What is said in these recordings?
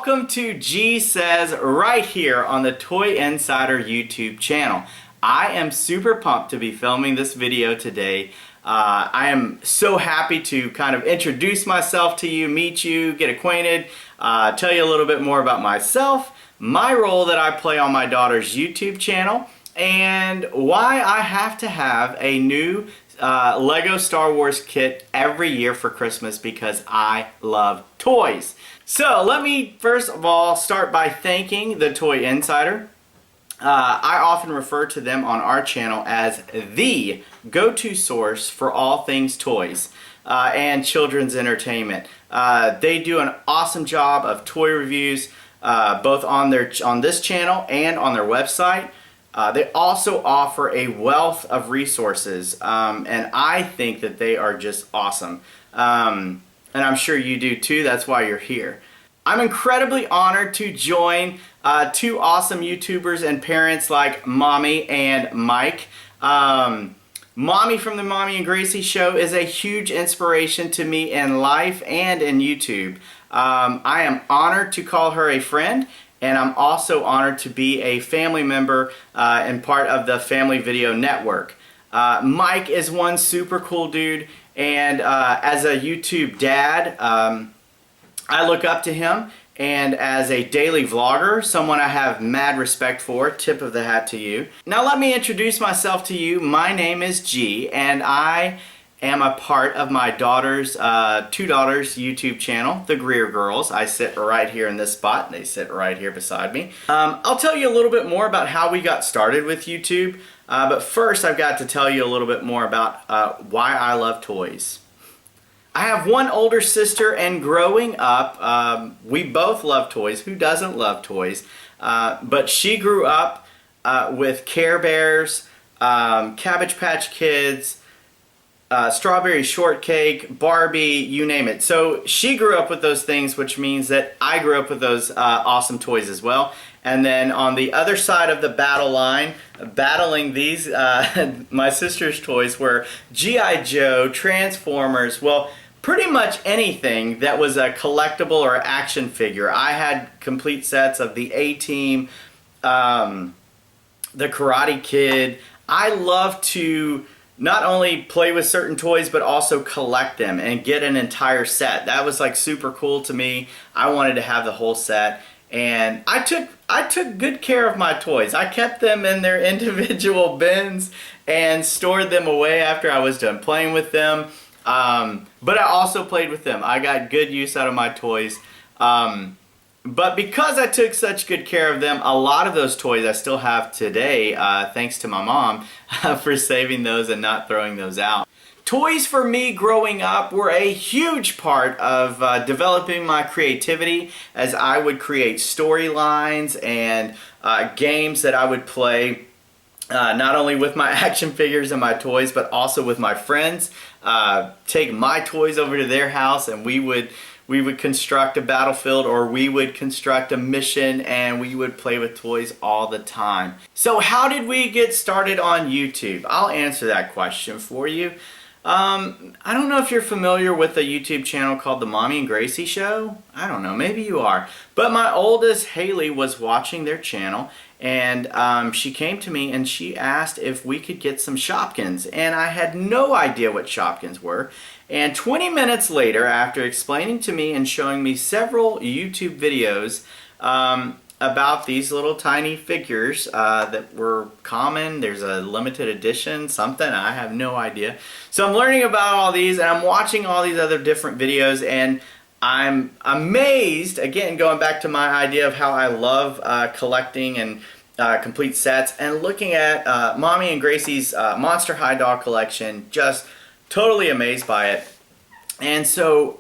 welcome to G Says right here on the Toy Insider YouTube channel. I am super pumped to be filming this video today. I am so happy to kind of introduce myself to you, meet you, get acquainted, tell you a little bit more about myself, my role that I play on my daughter's YouTube channel, and why I have to have a new Lego Star Wars kit every year for Christmas because I love toys. So let me first of all start by thanking the Toy Insider. I often refer to them on our channel as the go-to source for all things toys and children's entertainment. They do an awesome job of toy reviews both on this channel and on their website. They also offer a wealth of resources, and I think that they are just awesome. And I'm sure you do too, that's why you're here. I'm incredibly honored to join two awesome YouTubers and parents like Mommy and Mike. Mommy from the Mommy and Gracie Show is a huge inspiration to me in life and in YouTube. I am honored to call her a friend, and I'm also honored to be a family member and part of the Family Video Network. Mike is one super cool dude, and as a YouTube dad, I look up to him, and as a daily vlogger, someone I have mad respect for. Tip of the hat to you. Now let me introduce myself to you. My name is G, and I am a part of my daughter's, two daughters' YouTube channel, the Greer Girls. I sit right here in this spot, and they sit right here beside me. I'll tell you a little bit more about how we got started with YouTube, but first I've got to tell you a little bit more about why I love toys. I have one older sister, and growing up, we both love toys. Who doesn't love toys? But she grew up with Care Bears, Cabbage Patch Kids, Strawberry Shortcake, Barbie, you name it. So she grew up with those things, which means that I grew up with those awesome toys as well. And then on the other side of the battle line, battling these, my sister's toys were G.I. Joe, Transformers, well, pretty much anything that was a collectible or action figure. I had complete sets of the A-Team, the Karate Kid. I love to not only play with certain toys, but also collect them and get an entire set. That was like super cool to me. I wanted to have the whole set, and I took good care of my toys. I kept them in their individual bins and stored them away after I was done playing with them. But I also played with them. I got good use out of my toys. But because I took such good care of them, a lot of those toys I still have today, thanks to my mom for saving those and not throwing those out. Toys for me growing up were a huge part of developing my creativity, as I would create storylines and games that I would play not only with my action figures and my toys, but also with my friends. Take my toys over to their house, and we would construct a battlefield, or we would construct a mission, and we would play with toys all the time. So how did we get started on YouTube? I'll answer that question for you. I don't know if you're familiar with a YouTube channel called the Mommy and Gracie Show. I don't know, maybe you are. But my oldest, Haley, was watching their channel, and she came to me and she asked if we could get some Shopkins, and I had no idea what Shopkins were. And 20 minutes later, after explaining to me and showing me several YouTube videos about these little tiny figures that were common, there's a limited edition, something, I have no idea. So I'm learning about all these, and I'm watching all these other different videos, and I'm amazed, again, going back to my idea of how I love collecting and complete sets, and looking at Mommy and Gracie's Monster High doll collection, just totally amazed by it. And so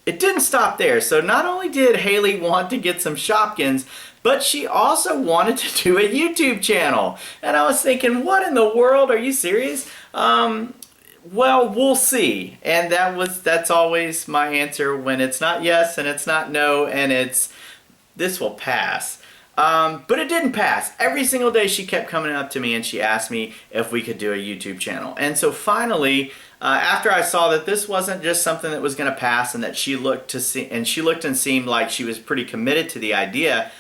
it didn't stop there. So not only did Haley want to get some Shopkins, but she also wanted to do a YouTube channel. And I was thinking, what in the world? Are you serious? Well, we'll see. And that's always my answer when it's not yes and it's not no and it's this will pass. But it didn't pass. Every single day she kept coming up to me and she asked me if we could do a YouTube channel. And so finally, after I saw that this wasn't just something that was going to pass, and that she looked and seemed like she was pretty committed to the idea,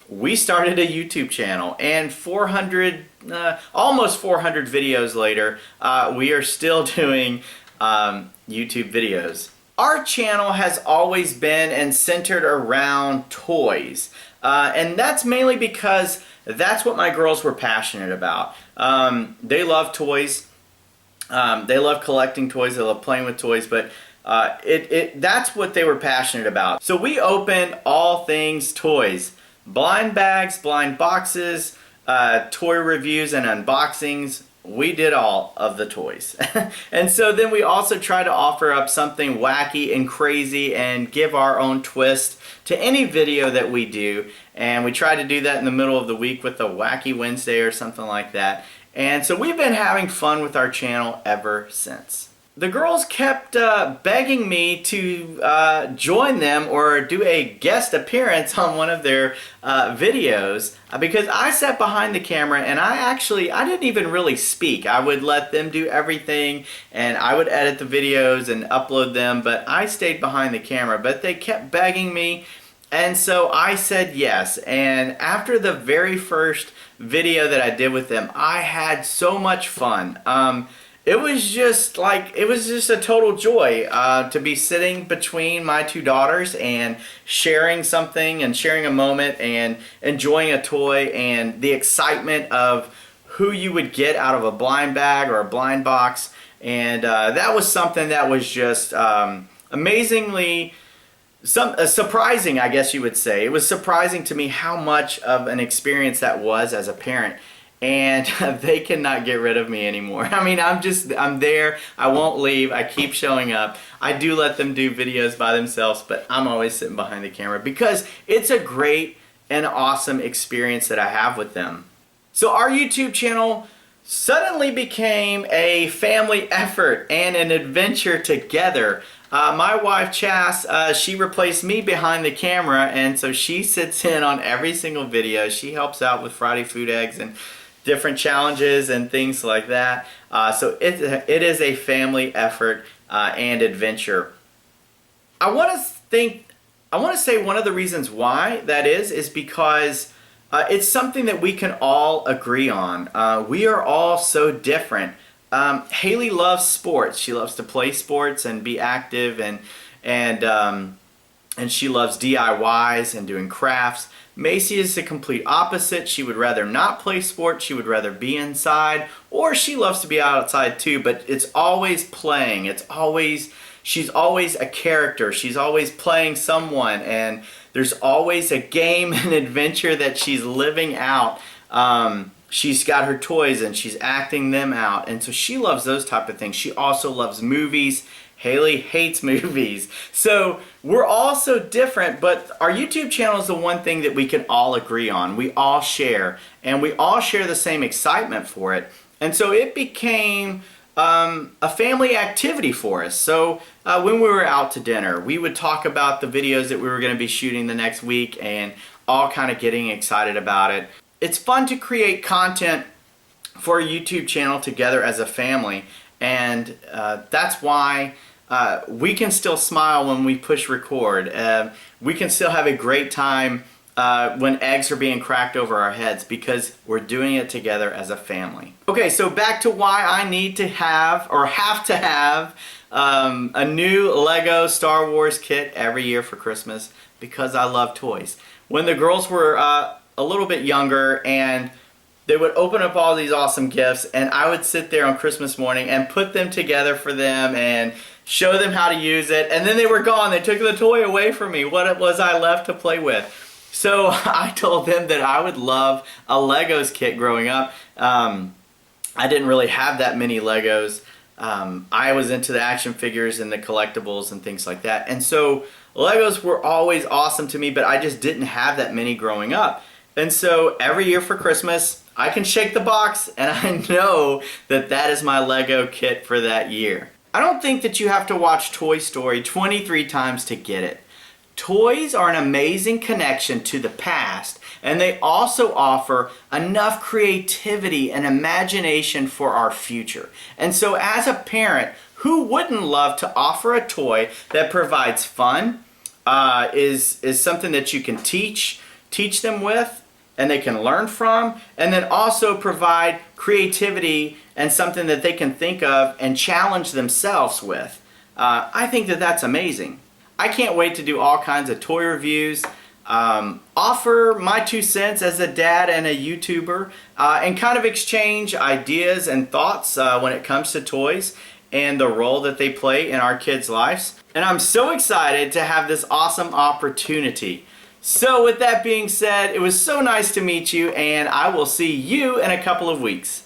we started a YouTube channel. And 400, almost 400 videos later, we are still doing YouTube videos. Our channel has always been and centered around toys. And that's mainly because that's what my girls were passionate about. They love toys. They love collecting toys. They love playing with toys. But that's what they were passionate about. So we opened all things toys. Blind bags, blind boxes, toy reviews and unboxings. We did all of the toys. And so then we also try to offer up something wacky and crazy and give our own twist to any video that we do. And we try to do that in the middle of the week with a Wacky Wednesday or something like that. And so we've been having fun with our channel ever since. The girls kept begging me to join them or do a guest appearance on one of their videos, because I sat behind the camera and I didn't even really speak. I would let them do everything and I would edit the videos and upload them, but I stayed behind the camera. But they kept begging me, and so I said yes. And after the very first video that I did with them, I had so much fun. It was just a total joy to be sitting between my two daughters and sharing something and sharing a moment and enjoying a toy, and the excitement of who you would get out of a blind bag or a blind box. And that was something that was just amazingly surprising, I guess you would say. It was surprising to me how much of an experience that was as a parent. And they cannot get rid of me anymore. I mean, I'm there. I won't leave. I keep showing up. I do let them do videos by themselves, but I'm always sitting behind the camera because it's a great and awesome experience that I have with them. So our YouTube channel suddenly became a family effort and an adventure together. My wife, Chas, she replaced me behind the camera, and so she sits in on every single video. She helps out with Friday food eggs and different challenges and things like that. So it is a family effort and adventure. I want to say one of the reasons why that is because it's something that we can all agree on. We are all so different. Haley loves sports. She loves to play sports and be active, and she loves DIYs and doing crafts. Macy is the complete opposite. She would rather not play sports. She would rather be inside, or she loves to be outside too, but it's always playing. She's always a character. She's always playing someone, and there's always a game and adventure that she's living out. She's got her toys and she's acting them out, and so she loves those type of things. She also loves movies. Haley hates movies. So we're all so different, but our YouTube channel is the one thing that we can all agree on. We all share, and we all share the same excitement for it. And so it became a family activity for us. So when we were out to dinner, we would talk about the videos that we were going to be shooting the next week and all kind of getting excited about it. It's fun to create content for a YouTube channel together as a family, and that's why we can still smile when we push record. We can still have a great time when eggs are being cracked over our heads because we're doing it together as a family. Okay, so back to why I need to have a new Lego Star Wars kit every year for Christmas, because I love toys. When the girls were a little bit younger, and they would open up all these awesome gifts, and I would sit there on Christmas morning and put them together for them and show them how to use it, and then they were gone. They took the toy away from me. What was I left to play with? So I told them that I would love a Legos kit growing up. I didn't really have that many Legos. I was into the action figures and the collectibles and things like that, and so Legos were always awesome to me, but I just didn't have that many growing up. And so every year for Christmas, I can shake the box and I know that that is my Lego kit for that year. I don't think that you have to watch Toy Story 23 times to get it. Toys are an amazing connection to the past, and they also offer enough creativity and imagination for our future. And so as a parent, who wouldn't love to offer a toy that provides fun, is something that you can teach them with, and they can learn from, and then also provide creativity and something that they can think of and challenge themselves with. I think that that's amazing. I can't wait to do all kinds of toy reviews, offer my 2 cents as a dad and a YouTuber, and kind of exchange ideas and thoughts when it comes to toys and the role that they play in our kids' lives. And I'm so excited to have this awesome opportunity. So with that being said, it was so nice to meet you, and I will see you in a couple of weeks.